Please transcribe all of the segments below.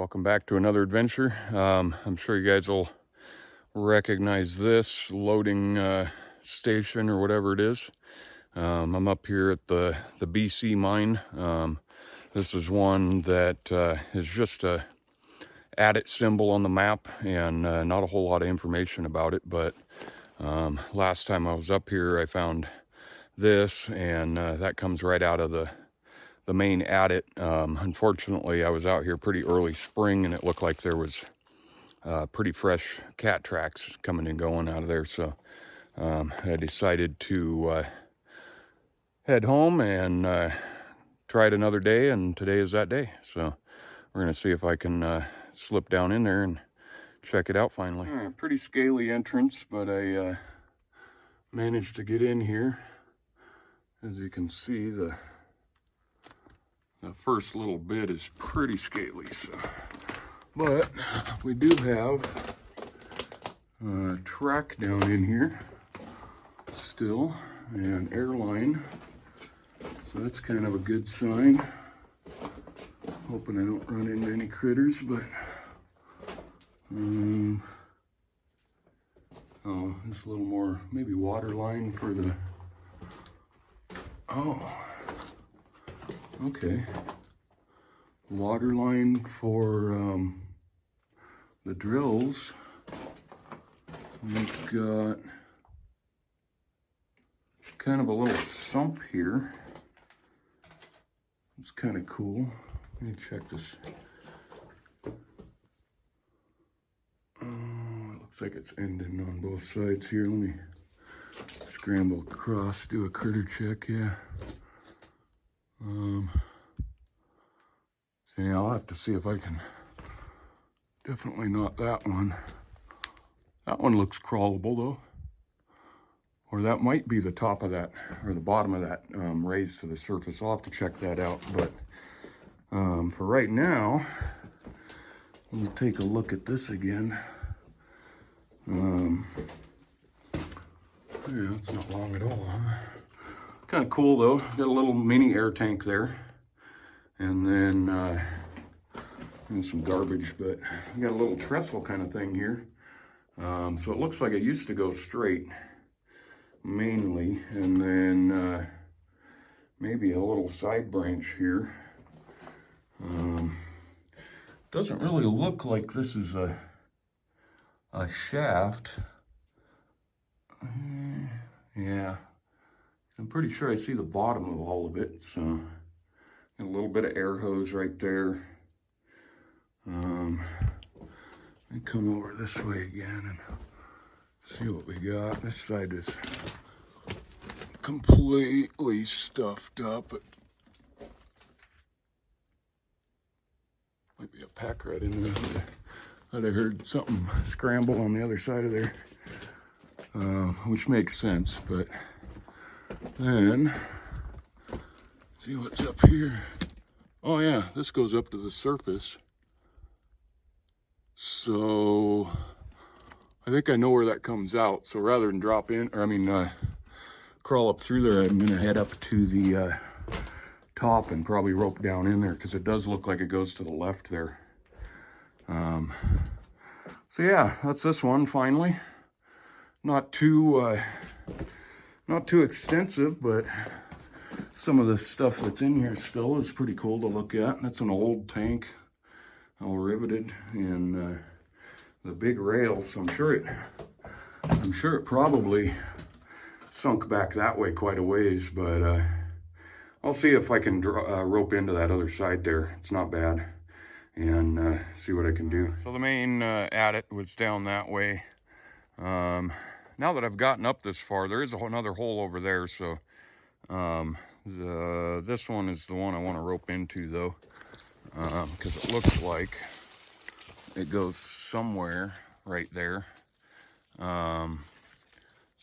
Welcome back to another adventure. I'm sure you guys will recognize this loading station or whatever it is. I'm up here at the BC mine. This is one that is just a adit symbol on the map and not a whole lot of information about it, but last time I was up here I found this, and that comes right out of the main adit. Unfortunately, I was out here pretty early spring and it looked like there was pretty fresh cat tracks coming and going out of there, so I decided to head home and try it another day, and today is that day. So we're gonna see if I can slip down in there and check it out finally. Pretty scaly entrance, but I managed to get in here. As you can see, the first little bit is pretty scaly, so. But we do have a track down in here still, and airline, so that's kind of a good sign. Hoping I don't run into any critters, but oh, it's a little more maybe water line for the, oh, okay, water line for the drills. We've got kind of a little sump here. It's kind of cool. Let me check this. Oh, it looks like it's ending on both sides here. Let me scramble across, do a critter check. Yeah. So yeah, I'll have to see if I can. Definitely not that one. That one looks crawlable though. Or that might be the top of that, or the bottom of that raised to the surface. I'll have to check that out. But for right now, we'll take a look at this again. Yeah, it's not long at all, huh? Kind of cool though. Got a little mini air tank there. And then some garbage, but we got a little trestle kind of thing here. So it looks like it used to go straight, mainly, and then maybe a little side branch here. Doesn't really look like this is a shaft. Yeah, I'm pretty sure I see the bottom of all of it. So got a little bit of air hose right there. I come over this way again and see what we got. This side is completely stuffed up. It might be a pack rat in there. I'd have heard something scramble on the other side of there, which makes sense. But then, see what's up here. Oh yeah, this goes up to the surface. So I think I know where that comes out. So rather than drop in, or crawl up through there, I'm gonna head up to the top and probably rope down in there, because it does look like it goes to the left there. So yeah, that's this one finally. Not too extensive, but some of the stuff that's in here still is pretty cool to look at. That's an old tank, all riveted, and the big rail. So I'm sure it probably sunk back that way quite a ways, but I'll see if I can rope into that other side there. It's not bad, and see what I can do. So the main adit was down that way. Now that I've gotten up this far, there is another hole over there, so this one is the one I want to rope into though, because it looks like it goes somewhere right there. So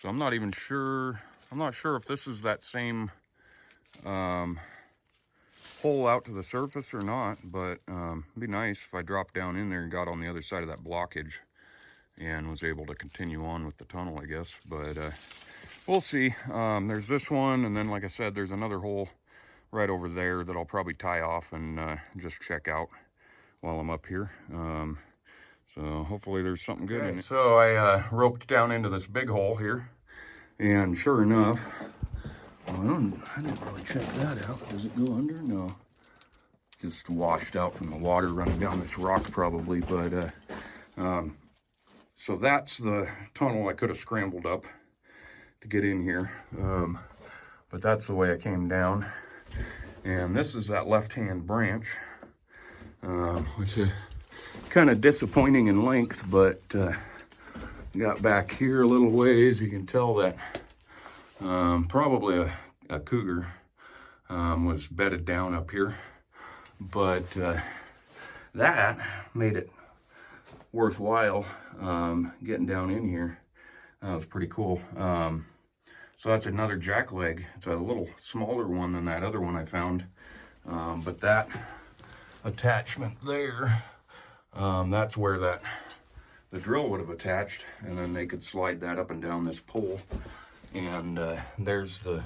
I'm not even sure. I'm not sure if this is that same hole out to the surface or not, but it'd be nice if I dropped down in there and got on the other side of that blockage and was able to continue on with the tunnel, I guess. But we'll see. There's this one, and then like I said, there's another hole right over there that I'll probably tie off and just check out while I'm up here. So hopefully there's something good in it. So I roped down into this big hole here, and sure enough, well, I didn't really check that out. Does it go under? No. Just washed out from the water running down this rock probably, but so that's the tunnel I could have scrambled up to get in here, but that's the way I came down. And this is that left-hand branch, which is kind of disappointing in length, but got back here a little ways. You can tell that probably a cougar was bedded down up here, but that made it worthwhile getting down in here. That was pretty cool. So that's another jackleg. It's a little smaller one than that other one I found, but that attachment there, that's where the drill would have attached, and then they could slide that up and down this pole. And there's the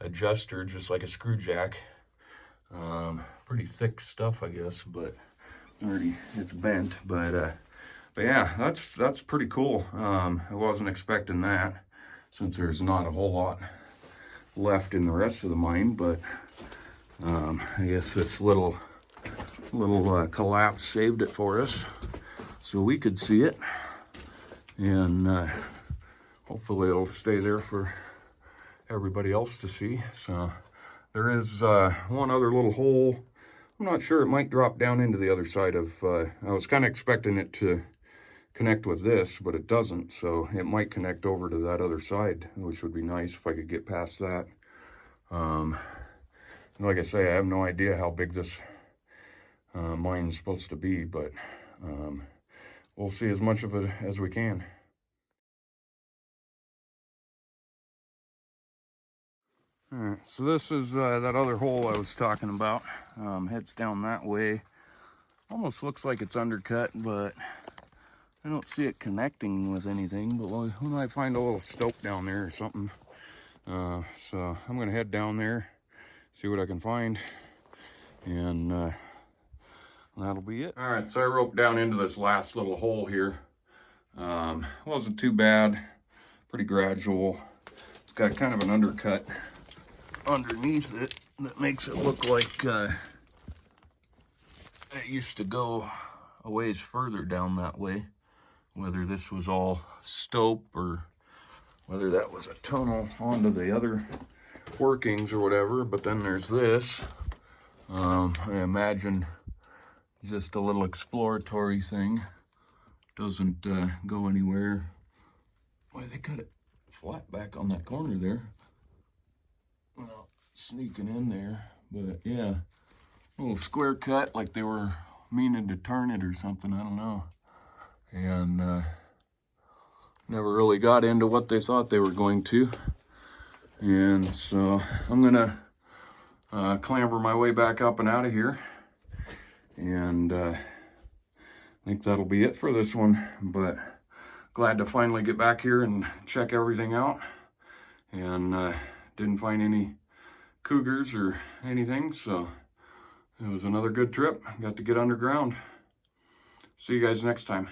adjuster, just like a screw jack. Pretty thick stuff, I guess, but already it's bent. But yeah, that's pretty cool. I wasn't expecting that, since there's not a whole lot left in the rest of the mine. But I guess this little collapse saved it for us, so we could see it, and hopefully it'll stay there for everybody else to see. So there is one other little hole. I'm not sure, it might drop down into the other side of, I was kind of expecting it to connect with this, but it doesn't, so it might connect over to that other side, which would be nice if I could get past that. Like I say, I have no idea how big this mine's supposed to be, but we'll see as much of it as we can. All right, so this is that other hole I was talking about. Heads down that way. Almost looks like it's undercut, but I don't see it connecting with anything. But when I find a little stope down there or something, so I'm gonna head down there, see what I can find, and that'll be it. All right, so I roped down into this last little hole here. Wasn't too bad, pretty gradual. It's got kind of an undercut underneath it that makes it look like it used to go a ways further down that way. Whether this was all stope or whether that was a tunnel onto the other workings or whatever. But then there's this. I imagine just a little exploratory thing. Doesn't go anywhere. Why, they cut it flat back on that corner there. Well, sneaking in there, but yeah, a little square cut, like they were meaning to turn it or something, I don't know. And never really got into what they thought they were going to. And so I'm gonna clamber my way back up and out of here. And I think that'll be it for this one, but glad to finally get back here and check everything out. And didn't find any cougars or anything, so it was another good trip. Got to get underground. See you guys next time.